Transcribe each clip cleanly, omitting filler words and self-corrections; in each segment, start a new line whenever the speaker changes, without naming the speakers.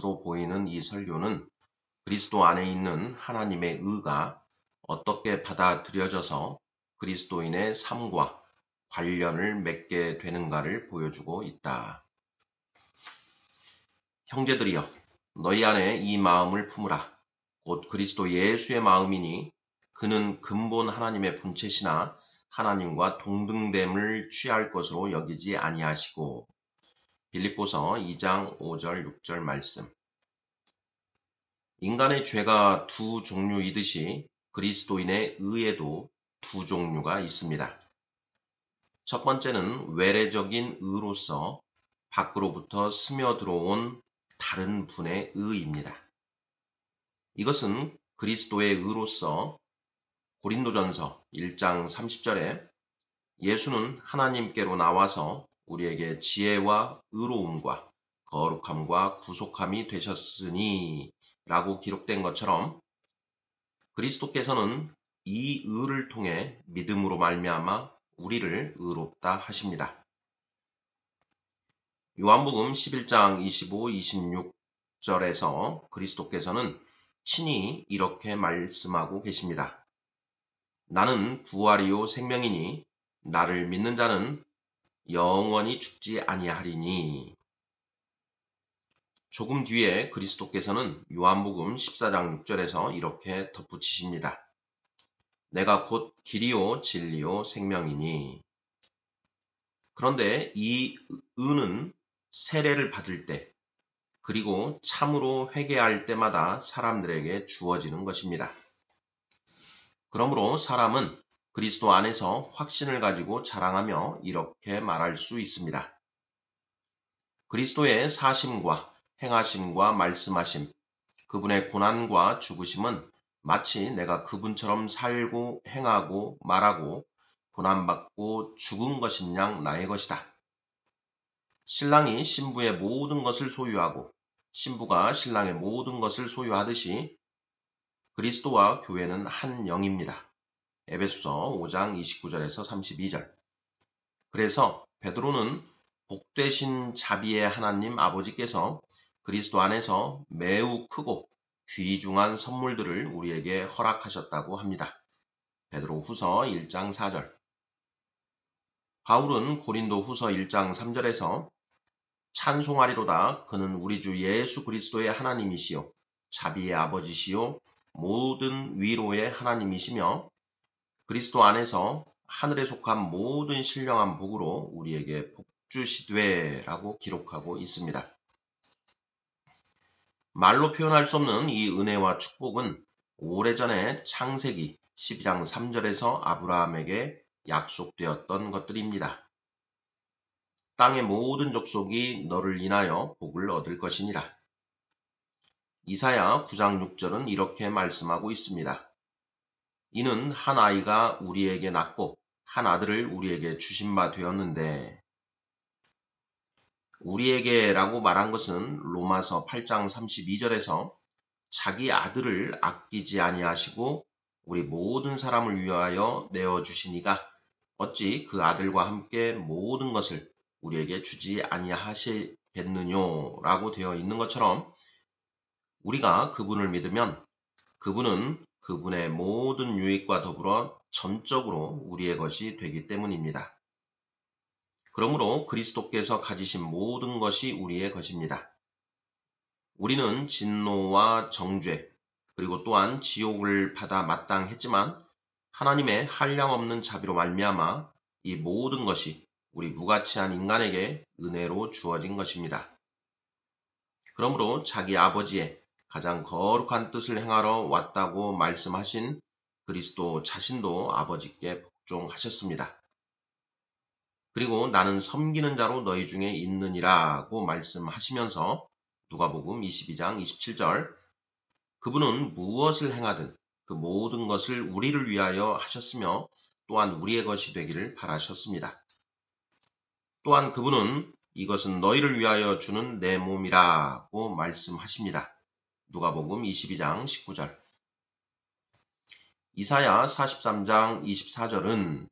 것으로 보이는 이 설교는 그리스도 안에 있는 하나님의 의가 어떻게 받아들여져서 그리스도인의 삶과 관련을 맺게 되는가를 보여주고 있다. 형제들이여, 너희 안에 이 마음을 품으라. 곧 그리스도 예수의 마음이니 그는 근본 하나님의 본체시나 하나님과 동등됨을 취할 것으로 여기지 아니하시고. 빌립보서 2장 5절 6절 말씀. 인간의 죄가 두 종류이듯이 그리스도인의 의에도 두 종류가 있습니다. 첫 번째는 외래적인 의로서 밖으로부터 스며들어온 다른 분의 의입니다. 이것은 그리스도의 의로서 고린도전서 1장 30절에 예수는 하나님께로 나와서 우리에게 지혜와 의로움과 거룩함과 구속함이 되셨으니 라고 기록된 것처럼 그리스도께서는 이 의를 통해 믿음으로 말미암아 우리를 의롭다 하십니다. 요한복음 11장 25, 26절에서 그리스도께서는 친히 이렇게 말씀하고 계십니다. 나는 부활이요 생명이니 나를 믿는 자는 영원히 죽지 아니하리니. 조금 뒤에 그리스도께서는 요한복음 14장 6절에서 이렇게 덧붙이십니다. 내가 곧 길이요 진리요 생명이니. 그런데 이 의는 세례를 받을 때 그리고 참으로 회개할 때마다 사람들에게 주어지는 것입니다. 그러므로 사람은 그리스도 안에서 확신을 가지고 자랑하며 이렇게 말할 수 있습니다. 그리스도의 사심과 행하심과 말씀하심, 그분의 고난과 죽으심은 마치 내가 그분처럼 살고 행하고 말하고 고난받고 죽은 것인 양 나의 것이다. 신랑이 신부의 모든 것을 소유하고 신부가 신랑의 모든 것을 소유하듯이 그리스도와 교회는 한 영입니다. 에베소서 5장 29절에서 32절. 그래서 베드로는 복되신 자비의 하나님 아버지께서 그리스도 안에서 매우 크고 귀중한 선물들을 우리에게 허락하셨다고 합니다. 베드로 후서 1장 4절. 바울은 고린도 후서 1장 3절에서 찬송하리로다 그는 우리 주 예수 그리스도의 하나님이시요 자비의 아버지시요 모든 위로의 하나님이시며 그리스도 안에서 하늘에 속한 모든 신령한 복으로 우리에게 복주시되 라고 기록하고 있습니다. 말로 표현할 수 없는 이 은혜와 축복은 오래전에 창세기 12장 3절에서 아브라함에게 약속되었던 것들입니다. 땅의 모든 족속이 너를 인하여 복을 얻을 것이니라. 이사야 9장 6절은 이렇게 말씀하고 있습니다. 이는 한 아이가 우리에게 낳고 한 아들을 우리에게 주신 바 되었는데. 우리에게라고 말한 것은 로마서 8장 32절에서 자기 아들을 아끼지 아니하시고 우리 모든 사람을 위하여 내어주시니가 어찌 그 아들과 함께 모든 것을 우리에게 주지 아니하시겠느뇨 라고 되어 있는 것처럼 우리가 그분을 믿으면 그분은 그분의 모든 유익과 더불어 전적으로 우리의 것이 되기 때문입니다. 그러므로 그리스도께서 가지신 모든 것이 우리의 것입니다. 우리는 진노와 정죄 그리고 또한 지옥을 받아 마땅했지만 하나님의 한량없는 자비로 말미암아 이 모든 것이 우리 무가치한 인간에게 은혜로 주어진 것입니다. 그러므로 자기 아버지의 가장 거룩한 뜻을 행하러 왔다고 말씀하신 그리스도 자신도 아버지께 복종하셨습니다. 그리고 나는 섬기는 자로 너희 중에 있느니라고 말씀하시면서 누가복음 22장 27절 그분은 무엇을 행하든 그 모든 것을 우리를 위하여 하셨으며 또한 우리의 것이 되기를 바라셨습니다. 또한 그분은 이것은 너희를 위하여 주는 내 몸이라고 말씀하십니다. 누가복음 22장 19절. 이사야 43장 24절은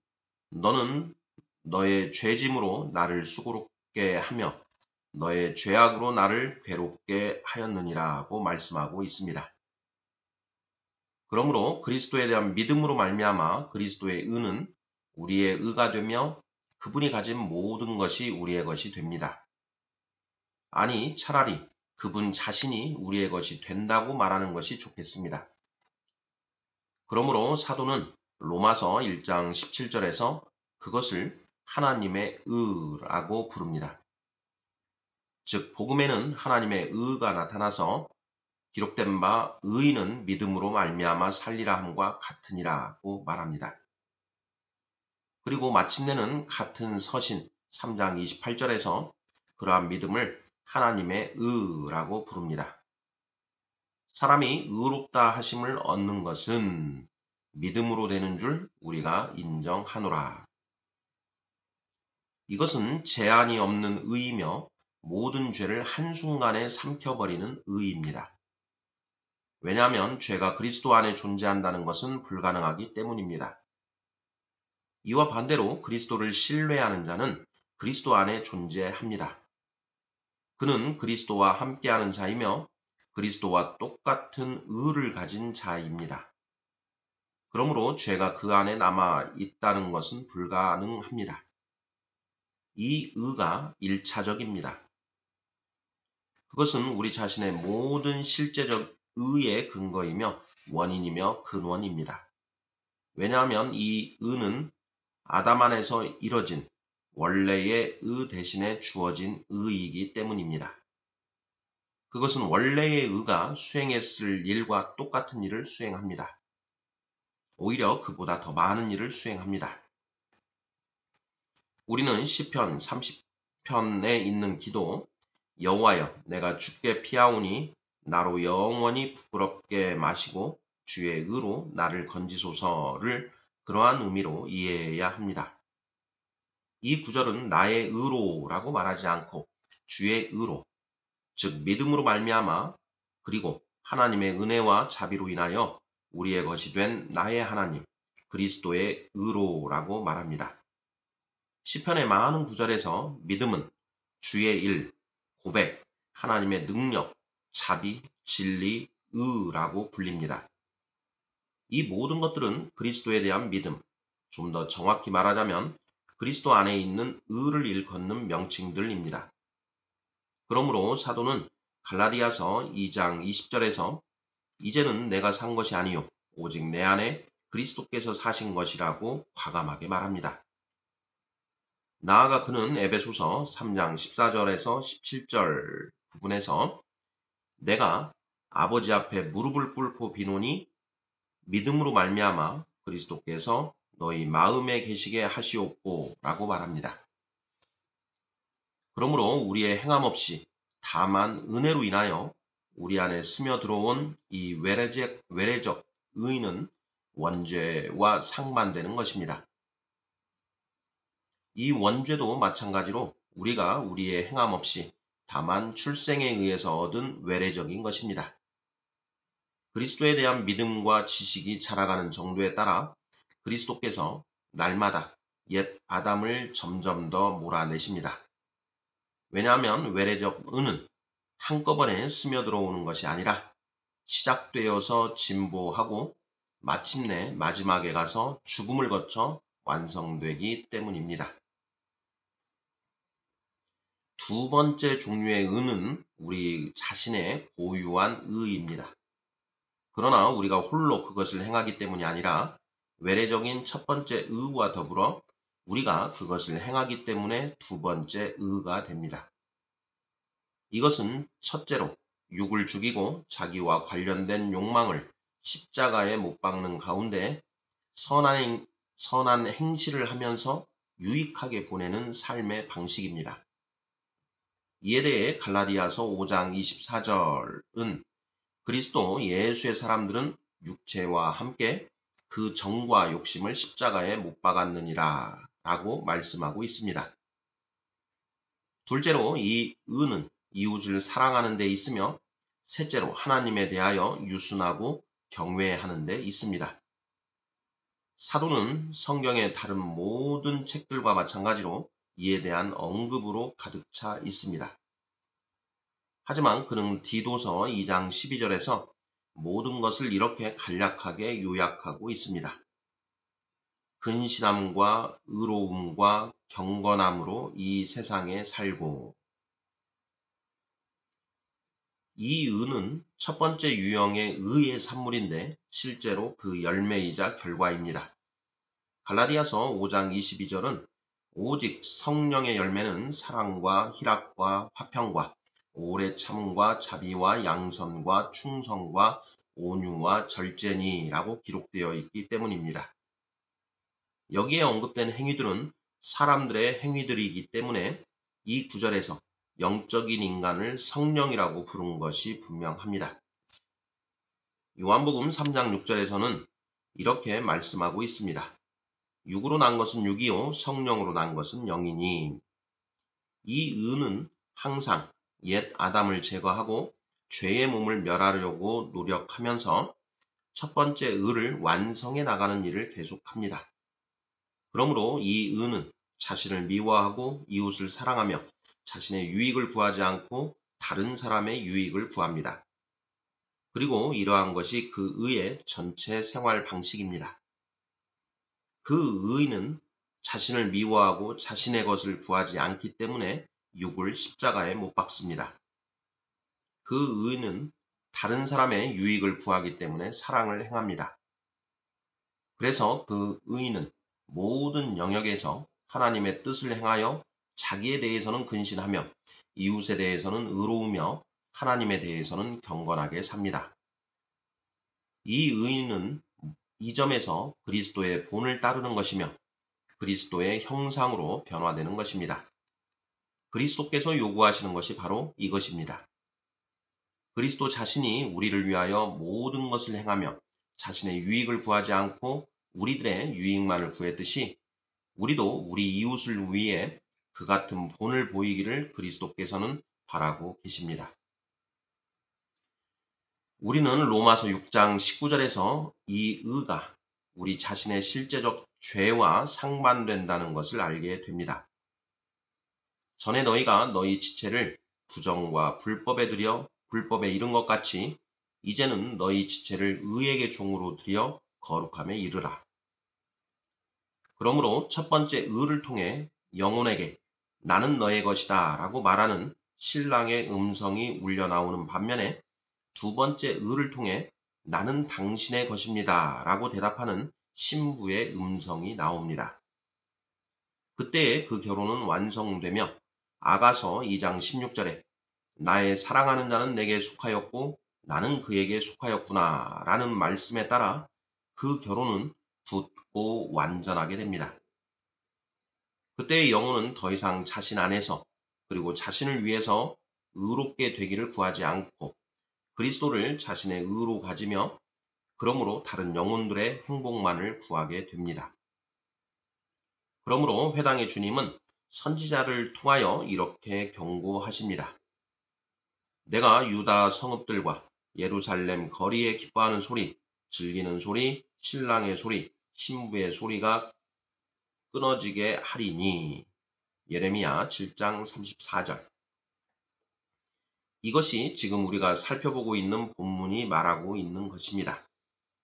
너는 너의 죄짐으로 나를 수고롭게 하며 너의 죄악으로 나를 괴롭게 하였느니라고 말씀하고 있습니다. 그러므로 그리스도에 대한 믿음으로 말미암아 그리스도의 의는 우리의 의가 되며 그분이 가진 모든 것이 우리의 것이 됩니다. 아니, 차라리 그분 자신이 우리의 것이 된다고 말하는 것이 좋겠습니다. 그러므로 사도는 로마서 1장 17절에서 그것을 하나님의 의라고 부릅니다. 즉, 복음에는 하나님의 의가 나타나서 기록된 바 의인은 믿음으로 말미암아 살리라 함과 같으니라고 말합니다. 그리고 마침내는 같은 서신 3장 28절에서 그러한 믿음을 하나님의 의라고 부릅니다. 사람이 의롭다 하심을 얻는 것은 믿음으로 되는 줄 우리가 인정하노라. 이것은 제한이 없는 의이며 모든 죄를 한순간에 삼켜버리는 의입니다. 왜냐하면 죄가 그리스도 안에 존재한다는 것은 불가능하기 때문입니다. 이와 반대로 그리스도를 신뢰하는 자는 그리스도 안에 존재합니다. 그는 그리스도와 함께하는 자이며 그리스도와 똑같은 의를 가진 자입니다. 그러므로 죄가 그 안에 남아 있다는 것은 불가능합니다. 이 의가 1차적입니다. 그것은 우리 자신의 모든 실제적 의의 근거이며 원인이며 근원입니다. 왜냐하면 이 의는 아담 안에서 이뤄진 원래의 의 대신에 주어진 의이기 때문입니다. 그것은 원래의 의가 수행했을 일과 똑같은 일을 수행합니다. 오히려 그보다 더 많은 일을 수행합니다. 우리는 시편 30편에 있는 기도 여호와여 내가 주께 피하오니 나로 영원히 부끄럽게 마시고 주의 의로 나를 건지소서를 그러한 의미로 이해해야 합니다. 이 구절은 나의 의로라고 말하지 않고 주의 의로, 즉 믿음으로 말미암아 그리고 하나님의 은혜와 자비로 인하여 우리의 것이 된 나의 하나님, 그리스도의 의로라고 말합니다. 시편의 많은 구절에서 믿음은 주의 일, 고백, 하나님의 능력, 자비, 진리, 의라고 불립니다. 이 모든 것들은 그리스도에 대한 믿음, 좀 더 정확히 말하자면 그리스도 안에 있는 의를 일컫는 명칭들입니다. 그러므로 사도는 갈라디아서 2장 20절에서 이제는 내가 산 것이 아니요 오직 내 안에 그리스도께서 사신 것이라고 과감하게 말합니다. 나아가 그는 에베소서 3장 14절에서 17절 부분에서 내가 아버지 앞에 무릎을 꿇고 비노니 믿음으로 말미암아 그리스도께서 너희 마음에 계시게 하시옵고 라고 말합니다. 그러므로 우리의 행함 없이 다만 은혜로 인하여 우리 안에 스며들어온 이 외래적 의는 원죄와 상반되는 것입니다. 이 원죄도 마찬가지로 우리가 우리의 행함 없이 다만 출생에 의해서 얻은 외래적인 것입니다. 그리스도에 대한 믿음과 지식이 자라가는 정도에 따라 그리스도께서 날마다 옛 아담을 점점 더 몰아내십니다. 왜냐하면 외래적 의는 한꺼번에 스며들어오는 것이 아니라 시작되어서 진보하고 마침내 마지막에 가서 죽음을 거쳐 완성되기 때문입니다. 두 번째 종류의 의는 우리 자신의 고유한 의입니다. 그러나 우리가 홀로 그것을 행하기 때문이 아니라 외래적인 첫 번째 의와 더불어 우리가 그것을 행하기 때문에 두 번째 의가 됩니다. 이것은 첫째로 육을 죽이고 자기와 관련된 욕망을 십자가에 못 박는 가운데 선한 행실을 하면서 유익하게 보내는 삶의 방식입니다. 이에 대해 갈라디아서 5장 24절은 그리스도 예수의 사람들은 육체와 함께 그 정과 욕심을 십자가에 못 박았느니라 라고 말씀하고 있습니다. 둘째로 이 의는 이웃을 사랑하는 데 있으며 셋째로 하나님에 대하여 유순하고 경외하는 데 있습니다. 사도는 성경의 다른 모든 책들과 마찬가지로 이에 대한 언급으로 가득 차 있습니다. 하지만 그는 디도서 2장 12절에서 모든 것을 이렇게 간략하게 요약하고 있습니다. 근신함과 의로움과 경건함으로 이 세상에 살고. 이 의는 첫 번째 유형의 의의 산물인데 실제로 그 열매이자 결과입니다. 갈라디아서 5장 22절은 오직 성령의 열매는 사랑과 희락과 화평과 오래 참음과 자비와 양선과 충성과 온유와 절제니 라고 기록되어 있기 때문입니다. 여기에 언급된 행위들은 사람들의 행위들이기 때문에 이 구절에서 영적인 인간을 성령이라고 부른 것이 분명합니다. 요한복음 3장 6절에서는 이렇게 말씀하고 있습니다. 육으로 난 것은 육이요 성령으로 난 것은 영이니. 이 의는 항상 옛 아담을 제거하고 죄의 몸을 멸하려고 노력하면서 첫 번째 의를 완성해 나가는 일을 계속합니다. 그러므로 이 의는 자신을 미워하고 이웃을 사랑하며 자신의 유익을 구하지 않고 다른 사람의 유익을 구합니다. 그리고 이러한 것이 그 의의 전체 생활 방식입니다. 그 의는 자신을 미워하고 자신의 것을 구하지 않기 때문에 육을 십자가에 못 박습니다. 그 의는 다른 사람의 유익을 구하기 때문에 사랑을 행합니다. 그래서 그 의는 모든 영역에서 하나님의 뜻을 행하여 자기에 대해서는 근신하며 이웃에 대해서는 의로우며 하나님에 대해서는 경건하게 삽니다. 이 의는 이 점에서 그리스도의 본을 따르는 것이며 그리스도의 형상으로 변화되는 것입니다. 그리스도께서 요구하시는 것이 바로 이것입니다. 그리스도 자신이 우리를 위하여 모든 것을 행하며 자신의 유익을 구하지 않고 우리들의 유익만을 구했듯이 우리도 우리 이웃을 위해 그 같은 본을 보이기를 그리스도께서는 바라고 계십니다. 우리는 로마서 6장 19절에서 이 의가 우리 자신의 실제적 죄와 상반된다는 것을 알게 됩니다. 전에 너희가 너희 지체를 부정과 불법에 들여 불법에 이른 것 같이 이제는 너희 지체를 의에게 종으로 들여 거룩함에 이르라. 그러므로 첫 번째 의를 통해 영혼에게 나는 너의 것이다 라고 말하는 신랑의 음성이 울려 나오는 반면에 두 번째 의를 통해 나는 당신의 것입니다 라고 대답하는 신부의 음성이 나옵니다. 그때에 그 결혼은 완성되며 아가서 2장 16절에 나의 사랑하는 자는 내게 속하였고 나는 그에게 속하였구나 라는 말씀에 따라 그 결혼은 굳고 완전하게 됩니다. 그때의 영혼은 더 이상 자신 안에서 그리고 자신을 위해서 의롭게 되기를 구하지 않고 그리스도를 자신의 의로 가지며 그러므로 다른 영혼들의 행복만을 구하게 됩니다. 그러므로 회당의 주님은 선지자를 통하여 이렇게 경고하십니다. 내가 유다 성읍들과 예루살렘 거리에 기뻐하는 소리, 즐기는 소리, 신랑의 소리, 신부의 소리가 끊어지게 하리니. 예레미야 7장 34절. 이것이 지금 우리가 살펴보고 있는 본문이 말하고 있는 것입니다.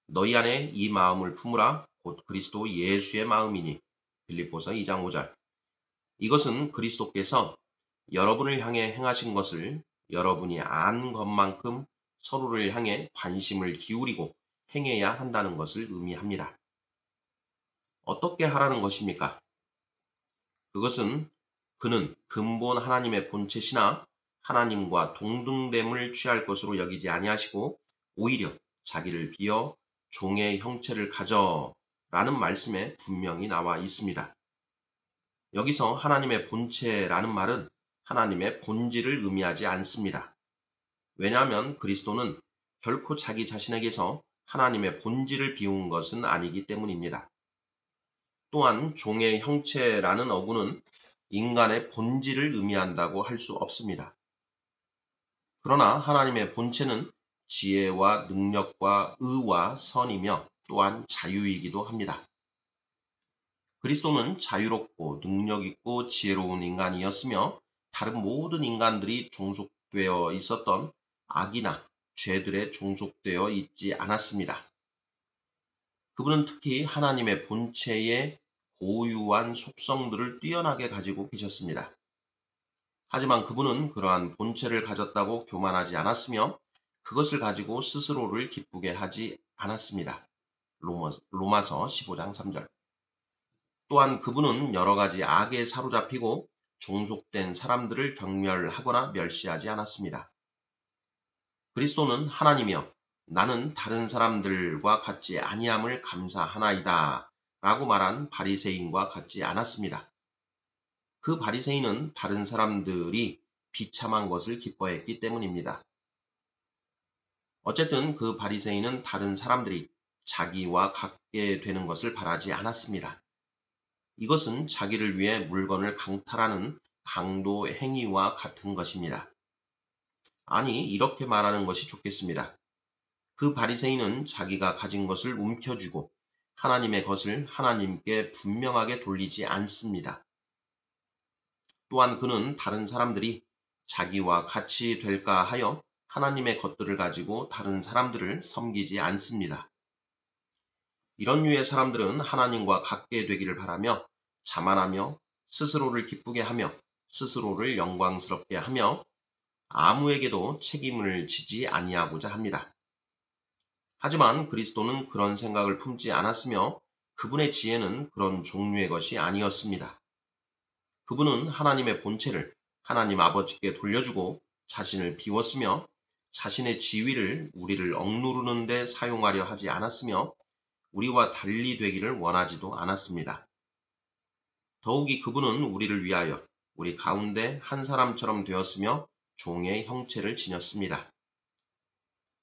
너희 안에 이 마음을 품으라 곧 그리스도 예수의 마음이니. 빌립보서 2장 5절. 이것은 그리스도께서 여러분을 향해 행하신 것을 여러분이 안 것만큼 서로를 향해 관심을 기울이고 행해야 한다는 것을 의미합니다. 어떻게 하라는 것입니까? 그것은 그는 근본 하나님의 본체시나 하나님과 동등됨을 취할 것으로 여기지 아니하시고 오히려 자기를 비어 종의 형체를 가져 라는 말씀에 분명히 나와 있습니다. 여기서 하나님의 본체라는 말은 하나님의 본질을 의미하지 않습니다. 왜냐하면 그리스도는 결코 자기 자신에게서 하나님의 본질을 비운 것은 아니기 때문입니다. 또한 종의 형체라는 어구는 인간의 본질을 의미한다고 할 수 없습니다. 그러나 하나님의 본체는 지혜와 능력과 의와 선이며 또한 자유이기도 합니다. 그리스도는 자유롭고 능력있고 지혜로운 인간이었으며 다른 모든 인간들이 종속되어 있었던 악이나 죄들에 종속되어 있지 않았습니다. 그분은 특히 하나님의 본체의 고유한 속성들을 뛰어나게 가지고 계셨습니다. 하지만 그분은 그러한 본체를 가졌다고 교만하지 않았으며 그것을 가지고 스스로를 기쁘게 하지 않았습니다. 로마서 15장 3절. 또한 그분은 여러 가지 악에 사로잡히고 종속된 사람들을 경멸하거나 멸시하지 않았습니다. 그리스도는 하나님이여 나는 다른 사람들과 같지 아니함을 감사하나이다 라고 말한 바리새인과 같지 않았습니다. 그 바리새인은 다른 사람들이 비참한 것을 기뻐했기 때문입니다. 어쨌든 그 바리새인은 다른 사람들이 자기와 같게 되는 것을 바라지 않았습니다. 이것은 자기를 위해 물건을 강탈하는 강도 행위와 같은 것입니다. 아니, 이렇게 말하는 것이 좋겠습니다. 그 바리새인은 자기가 가진 것을 움켜쥐고 하나님의 것을 하나님께 분명하게 돌리지 않습니다. 또한 그는 다른 사람들이 자기와 같이 될까 하여 하나님의 것들을 가지고 다른 사람들을 섬기지 않습니다. 이런 류의 사람들은 하나님과 같게 되기를 바라며 자만하며 스스로를 기쁘게 하며 스스로를 영광스럽게 하며 아무에게도 책임을 지지 아니하고자 합니다. 하지만 그리스도는 그런 생각을 품지 않았으며 그분의 지혜는 그런 종류의 것이 아니었습니다. 그분은 하나님의 본체를 하나님 아버지께 돌려주고 자신을 비웠으며 자신의 지위를 우리를 억누르는 데 사용하려 하지 않았으며 우리와 달리 되기를 원하지도 않았습니다. 더욱이 그분은 우리를 위하여 우리 가운데 한 사람처럼 되었으며 종의 형체를 지녔습니다.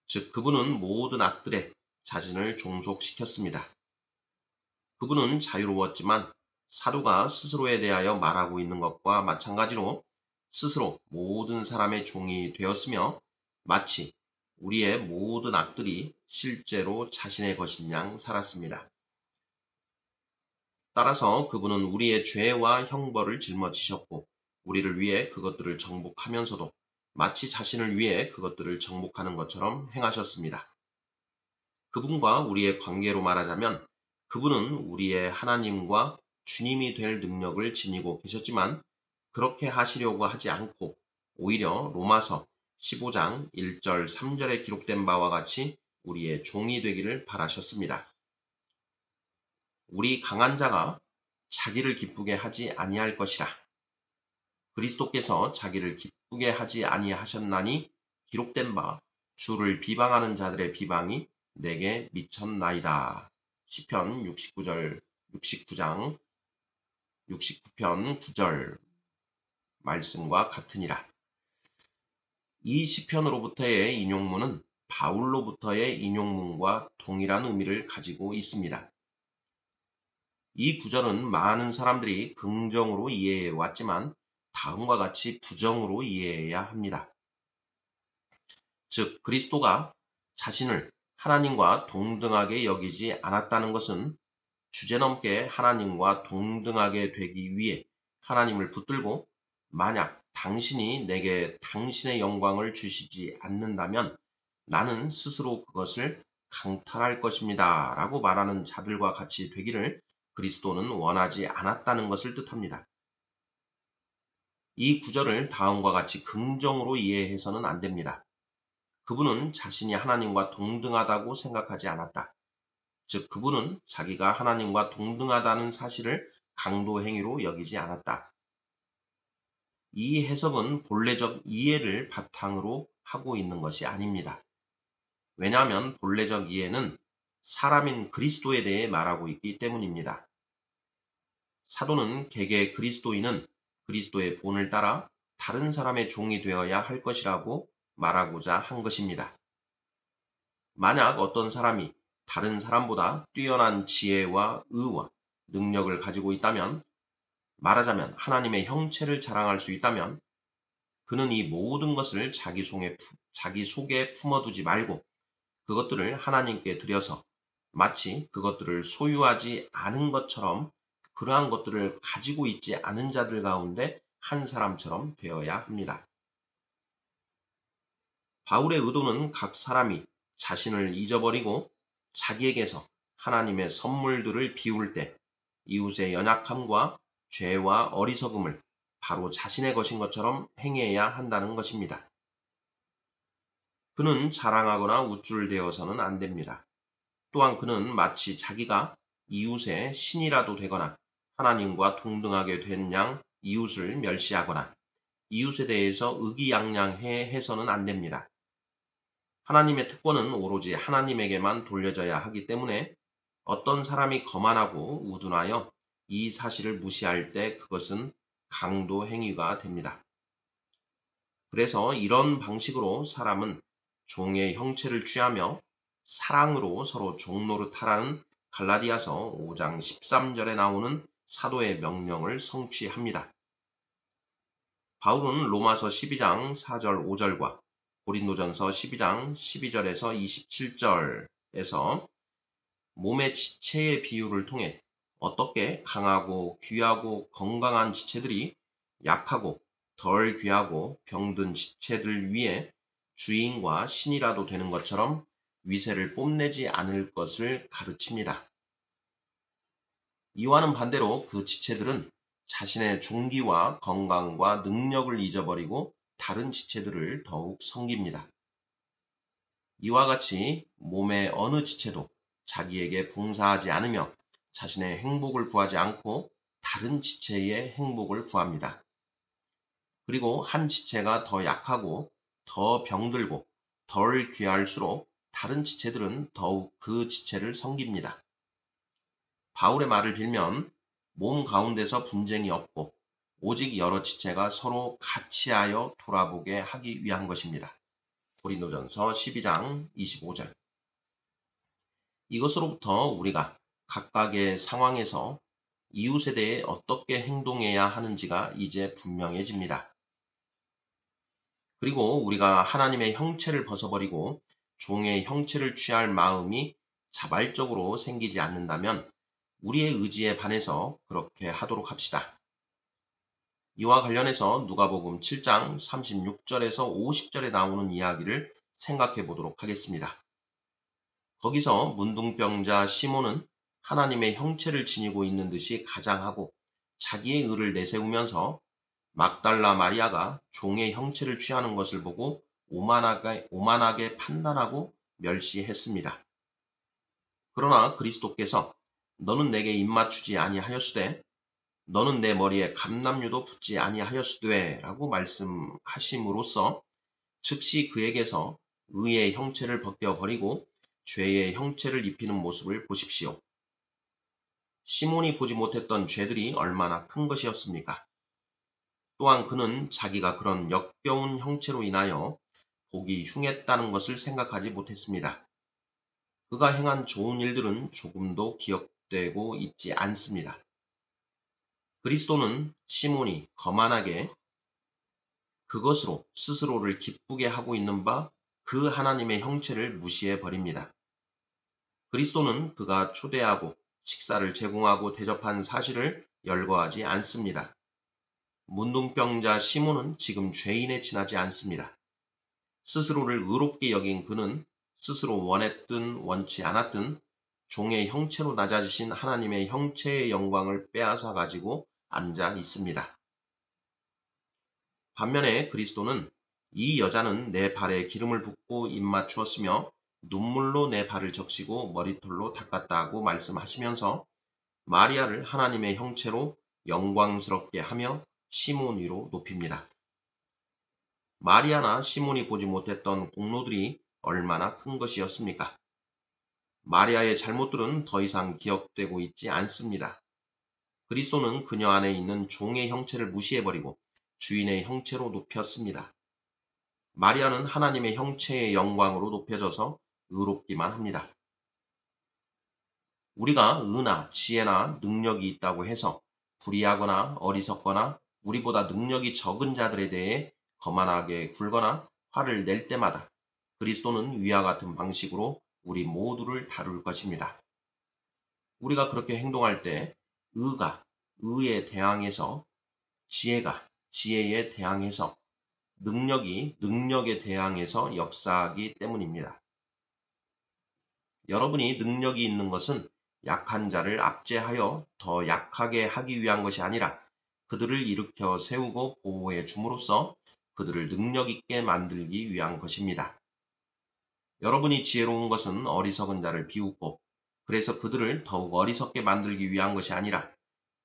즉 그분은 모든 악들에 자신을 종속시켰습니다. 그분은 자유로웠지만 사도가 스스로에 대하여 말하고 있는 것과 마찬가지로 스스로 모든 사람의 종이 되었으며 마치 우리의 모든 악들이 실제로 자신의 것인 양 살았습니다. 따라서 그분은 우리의 죄와 형벌을 짊어지셨고 우리를 위해 그것들을 정복하면서도 마치 자신을 위해 그것들을 정복하는 것처럼 행하셨습니다. 그분과 우리의 관계로 말하자면 그분은 우리의 하나님과 주님이 될 능력을 지니고 계셨지만 그렇게 하시려고 하지 않고 오히려 로마서 15장 1절 3절에 기록된 바와 같이 우리의 종이 되기를 바라셨습니다. 우리 강한 자가 자기를 기쁘게 하지 아니할 것이라. 그리스도께서 자기를 기쁘게 하지 아니하셨나니 기록된 바 주를 비방하는 자들의 비방이 내게 미쳤나이다. 시편 69장 69편 9절 말씀과 같으니라. 이 시편으로부터의 인용문은 바울로부터의 인용문과 동일한 의미를 가지고 있습니다. 이 구절은 많은 사람들이 긍정으로 이해해 왔지만 다음과 같이 부정으로 이해해야 합니다. 즉 그리스도가 자신을 하나님과 동등하게 여기지 않았다는 것은 주제넘게 하나님과 동등하게 되기 위해 하나님을 붙들고 만약 당신이 내게 당신의 영광을 주시지 않는다면 나는 스스로 그것을 강탈할 것입니다. 라고 말하는 자들과 같이 되기를 그리스도는 원하지 않았다는 것을 뜻합니다. 이 구절을 다음과 같이 긍정으로 이해해서는 안 됩니다. 그분은 자신이 하나님과 동등하다고 생각하지 않았다. 즉 그분은 자기가 하나님과 동등하다는 사실을 강도 행위로 여기지 않았다. 이 해석은 본래적 이해를 바탕으로 하고 있는 것이 아닙니다. 왜냐하면 본래적 이해는 사람인 그리스도에 대해 말하고 있기 때문입니다. 사도는 개개 그리스도인은 그리스도의 본을 따라 다른 사람의 종이 되어야 할 것이라고 말하고자 한 것입니다. 만약 어떤 사람이 다른 사람보다 뛰어난 지혜와 의와 능력을 가지고 있다면, 말하자면 하나님의 형체를 자랑할 수 있다면 그는 이 모든 것을 자기 속에 품어두지 말고 그것들을 하나님께 드려서 마치 그것들을 소유하지 않은 것처럼 그러한 것들을 가지고 있지 않은 자들 가운데 한 사람처럼 되어야 합니다. 바울의 의도는 각 사람이 자신을 잊어버리고 자기에게서 하나님의 선물들을 비울 때 이웃의 연약함과 죄와 어리석음을 바로 자신의 것인 것처럼 행해야 한다는 것입니다. 그는 자랑하거나 우쭐대어서는 안 됩니다. 또한 그는 마치 자기가 이웃의 신이라도 되거나 하나님과 동등하게 된 양 이웃을 멸시하거나 이웃에 대해서 의기양양해 해서는 안 됩니다. 하나님의 특권은 오로지 하나님에게만 돌려져야 하기 때문에 어떤 사람이 거만하고 우둔하여 이 사실을 무시할 때 그것은 강도 행위가 됩니다. 그래서 이런 방식으로 사람은 종의 형체를 취하며 사랑으로 서로 종노릇하라는 갈라디아서 5장 13절에 나오는 사도의 명령을 성취합니다. 바울은 로마서 12장 4절 5절과 고린도전서 12장 12절에서 27절에서 몸의 지체의 비유를 통해 어떻게 강하고 귀하고 건강한 지체들이 약하고 덜 귀하고 병든 지체들 위에 주인과 신이라도 되는 것처럼 위세를 뽐내지 않을 것을 가르칩니다. 이와는 반대로 그 지체들은 자신의 종기와 건강과 능력을 잊어버리고 다른 지체들을 더욱 섬깁니다. 이와 같이 몸의 어느 지체도 자기에게 봉사하지 않으며 자신의 행복을 구하지 않고 다른 지체의 행복을 구합니다. 그리고 한 지체가 더 약하고 더 병들고 덜 귀할수록 다른 지체들은 더욱 그 지체를 섬깁니다. 바울의 말을 빌면 몸 가운데서 분쟁이 없고 오직 여러 지체가 서로 같이하여 돌아보게 하기 위한 것입니다. 고린도전서 12장 25절. 이것으로부터 우리가 각각의 상황에서 이웃에 대해 어떻게 행동해야 하는지가 이제 분명해집니다. 그리고 우리가 하나님의 형체를 벗어버리고 종의 형체를 취할 마음이 자발적으로 생기지 않는다면 우리의 의지에 반해서 그렇게 하도록 합시다. 이와 관련해서 누가복음 7장 36절에서 50절에 나오는 이야기를 생각해 보도록 하겠습니다. 거기서 문둥병자 시몬은 하나님의 형체를 지니고 있는 듯이 가장하고 자기의 의를 내세우면서 막달라 마리아가 종의 형체를 취하는 것을 보고 오만하게 판단하고 멸시했습니다. 그러나 그리스도께서 너는 내게 입맞추지 아니하였으되 너는 내 머리에 감람류도 붙지 아니하였으되 라고 말씀하심으로써 즉시 그에게서 의의 형체를 벗겨버리고 죄의 형체를 입히는 모습을 보십시오. 시몬이 보지 못했던 죄들이 얼마나 큰 것이었습니까? 또한 그는 자기가 그런 역겨운 형체로 인하여 보기 흉했다는 것을 생각하지 못했습니다. 그가 행한 좋은 일들은 조금도 기억되고 있지 않습니다. 그리스도는 시몬이 거만하게 그것으로 스스로를 기쁘게 하고 있는 바 그 하나님의 형체를 무시해 버립니다. 그리스도는 그가 초대하고 식사를 제공하고 대접한 사실을 열거하지 않습니다. 문둥병자 시몬은 지금 죄인에 지나지 않습니다. 스스로를 의롭게 여긴 그는 스스로 원했든 원치 않았든 종의 형체로 낮아지신 하나님의 형체의 영광을 빼앗아 가지고 앉아 있습니다. 반면에 그리스도는 이 여자는 내 발에 기름을 붓고 입맞추었으며 눈물로 내 발을 적시고 머리털로 닦았다 하고 말씀하시면서 마리아를 하나님의 형체로 영광스럽게 하며 시몬 위로 높입니다. 마리아나 시몬이 보지 못했던 공로들이 얼마나 큰 것이었습니까? 마리아의 잘못들은 더 이상 기억되고 있지 않습니다. 그리스도는 그녀 안에 있는 종의 형체를 무시해버리고 주인의 형체로 높였습니다. 마리아는 하나님의 형체의 영광으로 높여져서 의롭기만 합니다. 우리가 의나 지혜나 능력이 있다고 해서 불의하거나 어리석거나 우리보다 능력이 적은 자들에 대해 거만하게 굴거나 화를 낼 때마다 그리스도는 위와 같은 방식으로 우리 모두를 다룰 것입니다. 우리가 그렇게 행동할 때 의가 의에 대항해서 지혜가 지혜에 대항해서 능력이 능력에 대항해서 역사하기 때문입니다. 여러분이 능력이 있는 것은 약한 자를 압제하여 더 약하게 하기 위한 것이 아니라 그들을 일으켜 세우고 보호해 줌으로써 그들을 능력 있게 만들기 위한 것입니다. 여러분이 지혜로운 것은 어리석은 자를 비웃고 그래서 그들을 더욱 어리석게 만들기 위한 것이 아니라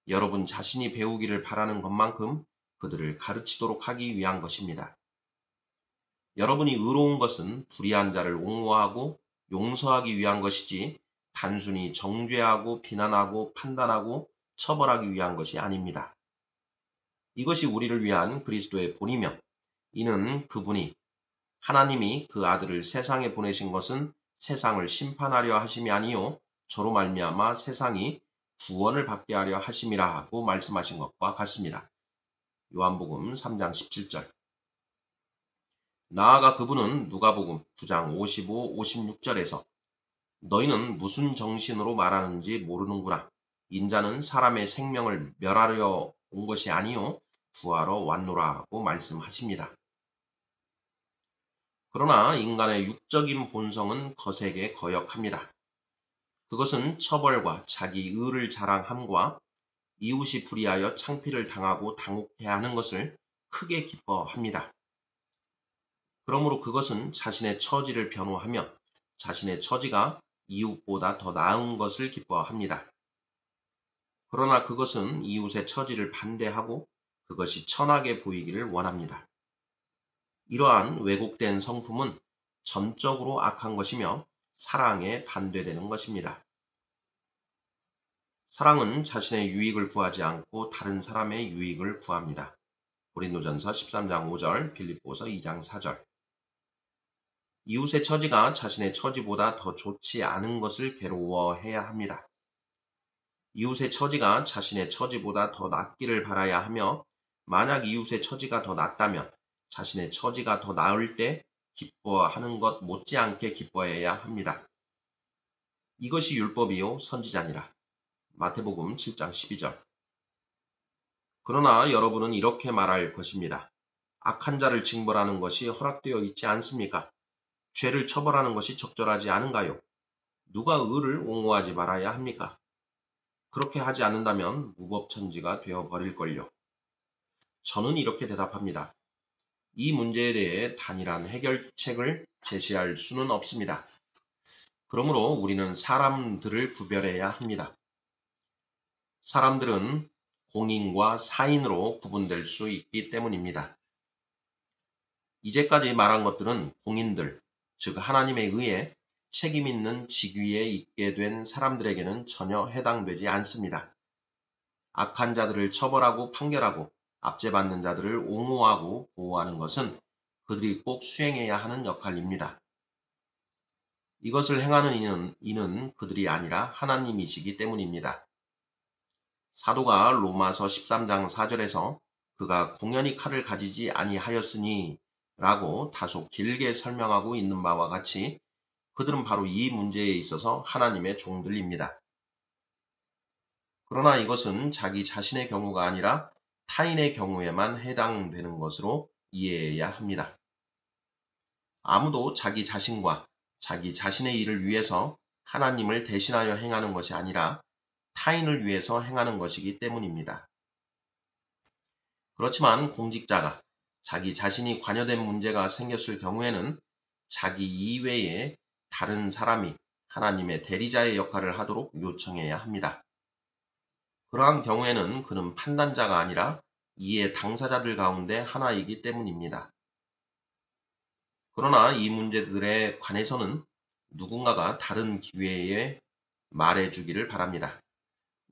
여러분 자신이 배우기를 바라는 것만큼 그들을 가르치도록 하기 위한 것입니다. 여러분이 의로운 것은 불의한 자를 옹호하고 용서하기 위한 것이지 단순히 정죄하고 비난하고 판단하고 처벌하기 위한 것이 아닙니다. 이것이 우리를 위한 그리스도의 본이며 이는 그분이 하나님이 그 아들을 세상에 보내신 것은 세상을 심판하려 하심이 아니요 저로 말미암아 세상이 구원을 받게 하려 하심이라 하고 말씀하신 것과 같습니다. 요한복음 3장 17절. 나아가 그분은 누가복음 9장 55, 56절에서 너희는 무슨 정신으로 말하는지 모르는구나. 인자는 사람의 생명을 멸하려 온 것이 아니요 구하러 왔노라 하고 말씀하십니다. 그러나 인간의 육적인 본성은 거세게 거역합니다. 그것은 처벌과 자기 의를 자랑함과 이웃이 불의하여 창피를 당하고 당혹해야 하는 것을 크게 기뻐합니다. 그러므로 그것은 자신의 처지를 변호하며 자신의 처지가 이웃보다 더 나은 것을 기뻐합니다. 그러나 그것은 이웃의 처지를 반대하고 그것이 천하게 보이기를 원합니다. 이러한 왜곡된 성품은 전적으로 악한 것이며 사랑에 반대되는 것입니다. 사랑은 자신의 유익을 구하지 않고 다른 사람의 유익을 구합니다. 고린도전서 13장 5절, 빌립보서 2장 4절. 이웃의 처지가 자신의 처지보다 더 좋지 않은 것을 괴로워해야 합니다. 이웃의 처지가 자신의 처지보다 더 낫기를 바라야 하며 만약 이웃의 처지가 더 낫다면 자신의 처지가 더 나을 때 기뻐하는 것 못지않게 기뻐해야 합니다. 이것이 율법이요 선지자니라. 마태복음 7장 12절. 그러나 여러분은 이렇게 말할 것입니다. 악한 자를 징벌하는 것이 허락되어 있지 않습니까? 죄를 처벌하는 것이 적절하지 않은가요? 누가 의를 옹호하지 말아야 합니까? 그렇게 하지 않는다면 무법천지가 되어버릴걸요. 저는 이렇게 대답합니다. 이 문제에 대해 단일한 해결책을 제시할 수는 없습니다. 그러므로 우리는 사람들을 구별해야 합니다. 사람들은 공인과 사인으로 구분될 수 있기 때문입니다. 이제까지 말한 것들은 공인들, 즉 하나님에 의해 책임 있는 직위에 있게 된 사람들에게는 전혀 해당되지 않습니다. 악한 자들을 처벌하고 판결하고 압제받는 자들을 옹호하고 보호하는 것은 그들이 꼭 수행해야 하는 역할입니다. 이것을 행하는 이는 그들이 아니라 하나님이시기 때문입니다. 사도가 로마서 13장 4절에서 그가 공연히 칼을 가지지 아니하였으니 라고 다소 길게 설명하고 있는 바와 같이 그들은 바로 이 문제에 있어서 하나님의 종들입니다. 그러나 이것은 자기 자신의 경우가 아니라 타인의 경우에만 해당되는 것으로 이해해야 합니다. 아무도 자기 자신과 자기 자신의 일을 위해서 하나님을 대신하여 행하는 것이 아니라 타인을 위해서 행하는 것이기 때문입니다. 그렇지만 공직자가 자기 자신이 관여된 문제가 생겼을 경우에는 자기 이외에 다른 사람이 하나님의 대리자의 역할을 하도록 요청해야 합니다. 그러한 경우에는 그는 판단자가 아니라 이해 당사자들 가운데 하나이기 때문입니다. 그러나 이 문제들에 관해서는 누군가가 다른 기회에 말해주기를 바랍니다.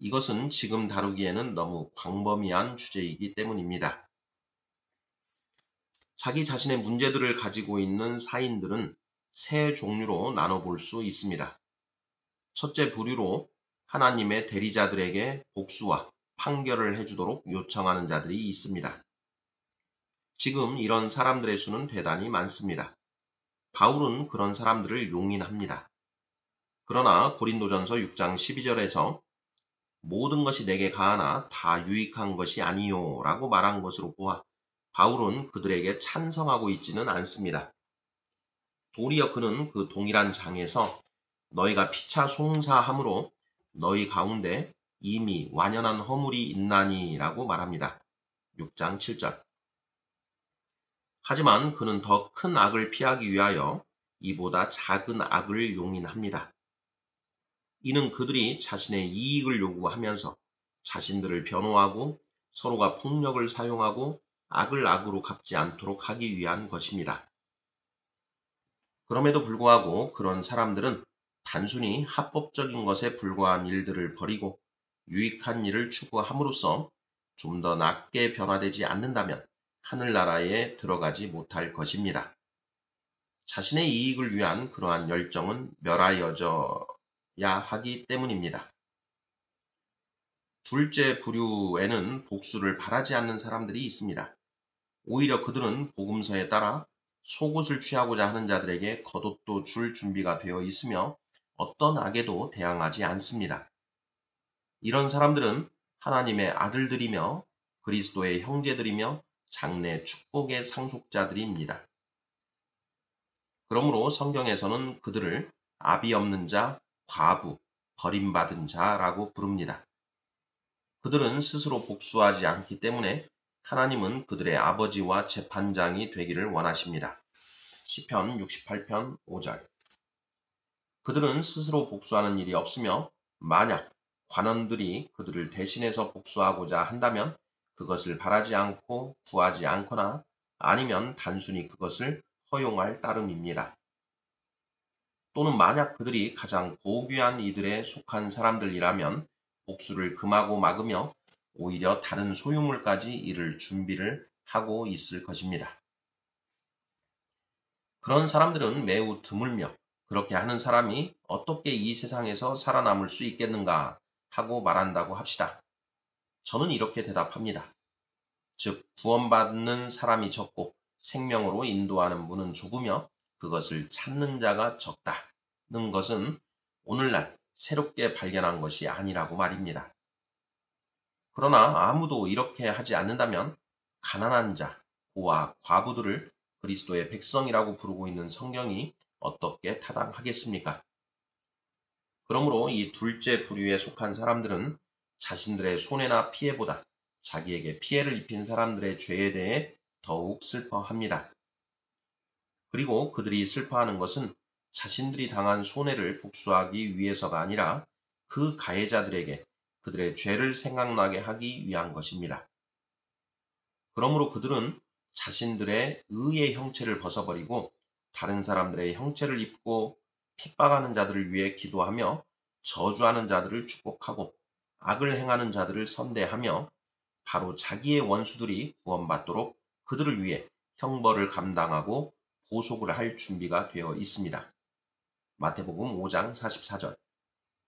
이것은 지금 다루기에는 너무 광범위한 주제이기 때문입니다. 자기 자신의 문제들을 가지고 있는 사인들은 세 종류로 나눠볼 수 있습니다. 첫째 부류로 하나님의 대리자들에게 복수와 판결을 해주도록 요청하는 자들이 있습니다. 지금 이런 사람들의 수는 대단히 많습니다. 바울은 그런 사람들을 용인합니다. 그러나 고린도전서 6장 12절에서 모든 것이 내게 가하나 다 유익한 것이 아니요 라고 말한 것으로 보아 바울은 그들에게 찬성하고 있지는 않습니다. 도리어 그는 그 동일한 장에서 너희가 피차 송사함으로 너희 가운데 이미 완연한 허물이 있나니라고 말합니다. 6장 7절. 하지만 그는 더 큰 악을 피하기 위하여 이보다 작은 악을 용인합니다. 이는 그들이 자신의 이익을 요구하면서 자신들을 변호하고 서로가 폭력을 사용하고 악을 악으로 갚지 않도록 하기 위한 것입니다. 그럼에도 불구하고 그런 사람들은 단순히 합법적인 것에 불과한 일들을 버리고 유익한 일을 추구함으로써 좀 더 낮게 변화되지 않는다면 하늘나라에 들어가지 못할 것입니다. 자신의 이익을 위한 그러한 열정은 멸하여져야 하기 때문입니다. 둘째 부류에는 복수를 바라지 않는 사람들이 있습니다. 오히려 그들은 복음서에 따라 속옷을 취하고자 하는 자들에게 겉옷도 줄 준비가 되어 있으며 어떤 악에도 대항하지 않습니다. 이런 사람들은 하나님의 아들들이며 그리스도의 형제들이며 장래 축복의 상속자들입니다. 그러므로 성경에서는 그들을 아비 없는 자, 과부, 버림받은 자라고 부릅니다. 그들은 스스로 복수하지 않기 때문에 하나님은 그들의 아버지와 재판장이 되기를 원하십니다. 시편 68편 5절. 그들은 스스로 복수하는 일이 없으며 만약 관원들이 그들을 대신해서 복수하고자 한다면 그것을 바라지 않고 구하지 않거나 아니면 단순히 그것을 허용할 따름입니다. 또는 만약 그들이 가장 고귀한 이들에 속한 사람들이라면 복수를 금하고 막으며 오히려 다른 소유물까지 이를 준비를 하고 있을 것입니다. 그런 사람들은 매우 드물며 그렇게 하는 사람이 어떻게 이 세상에서 살아남을 수 있겠는가 하고 말한다고 합시다. 저는 이렇게 대답합니다. 즉 구원받는 사람이 적고 생명으로 인도하는 문은 좁으며 그것을 찾는 자가 적다는 것은 오늘날 새롭게 발견한 것이 아니라고 말입니다. 그러나 아무도 이렇게 하지 않는다면 가난한 자, 고아, 과부들을 그리스도의 백성이라고 부르고 있는 성경이 어떻게 타당하겠습니까? 그러므로 이 둘째 부류에 속한 사람들은 자신들의 손해나 피해보다 자기에게 피해를 입힌 사람들의 죄에 대해 더욱 슬퍼합니다. 그리고 그들이 슬퍼하는 것은 자신들이 당한 손해를 복수하기 위해서가 아니라 그 가해자들에게 그들의 죄를 생각나게 하기 위한 것입니다. 그러므로 그들은 자신들의 의의 형체를 벗어버리고 다른 사람들의 형체를 입고 핍박하는 자들을 위해 기도하며 저주하는 자들을 축복하고 악을 행하는 자들을 선대하며 바로 자기의 원수들이 구원받도록 그들을 위해 형벌을 감당하고 보속을 할 준비가 되어 있습니다. 마태복음 5장 44절.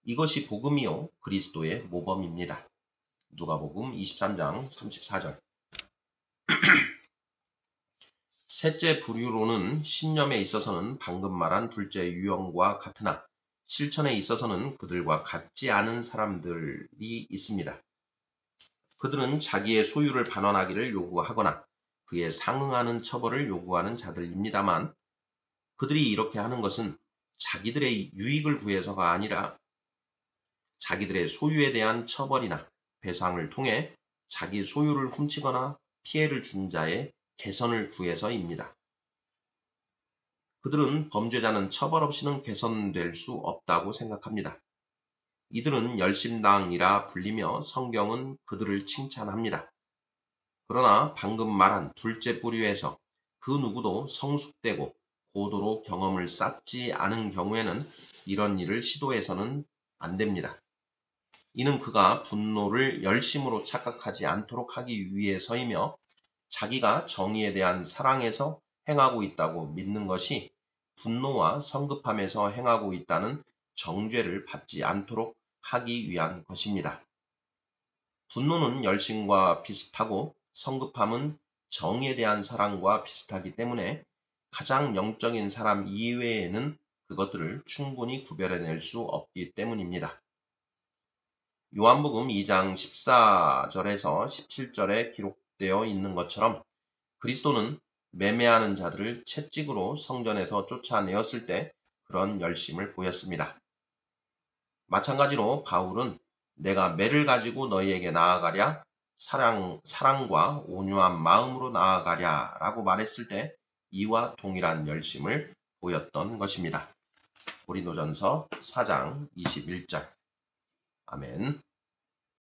이것이 복음이요 그리스도의 모범입니다. 누가복음 23장 34절. 셋째 부류로는 신념에 있어서는 방금 말한 둘째 유형과 같으나 실천에 있어서는 그들과 같지 않은 사람들이 있습니다. 그들은 자기의 소유를 반환하기를 요구하거나 그에 상응하는 처벌을 요구하는 자들입니다만 그들이 이렇게 하는 것은 자기들의 유익을 구해서가 아니라 자기들의 소유에 대한 처벌이나 배상을 통해 자기 소유를 훔치거나 피해를 준 자의 개선을 구해서입니다. 그들은 범죄자는 처벌 없이는 개선될 수 없다고 생각합니다. 이들은 열심당이라 불리며 성경은 그들을 칭찬합니다. 그러나 방금 말한 둘째 부류에서 그 누구도 성숙되고 고도로 경험을 쌓지 않은 경우에는 이런 일을 시도해서는 안 됩니다. 이는 그가 분노를 열심으로 착각하지 않도록 하기 위해서이며 자기가 정의에 대한 사랑에서 행하고 있다고 믿는 것이 분노와 성급함에서 행하고 있다는 정죄를 받지 않도록 하기 위한 것입니다. 분노는 열심과 비슷하고 성급함은 정의에 대한 사랑과 비슷하기 때문에 가장 영적인 사람 이외에는 그것들을 충분히 구별해낼 수 없기 때문입니다. 요한복음 2장 14절에서 17절에 기록되어 있는 것처럼 그리스도는 매매하는 자들을 채찍으로 성전에서 쫓아내었을 때 그런 열심을 보였습니다. 마찬가지로 바울은 내가 매를 가지고 너희에게 나아가랴 사랑과 온유한 마음으로 나아가랴 라고 말했을 때 이와 동일한 열심을 보였던 것입니다. 고린도전서 4장 21절. 아멘.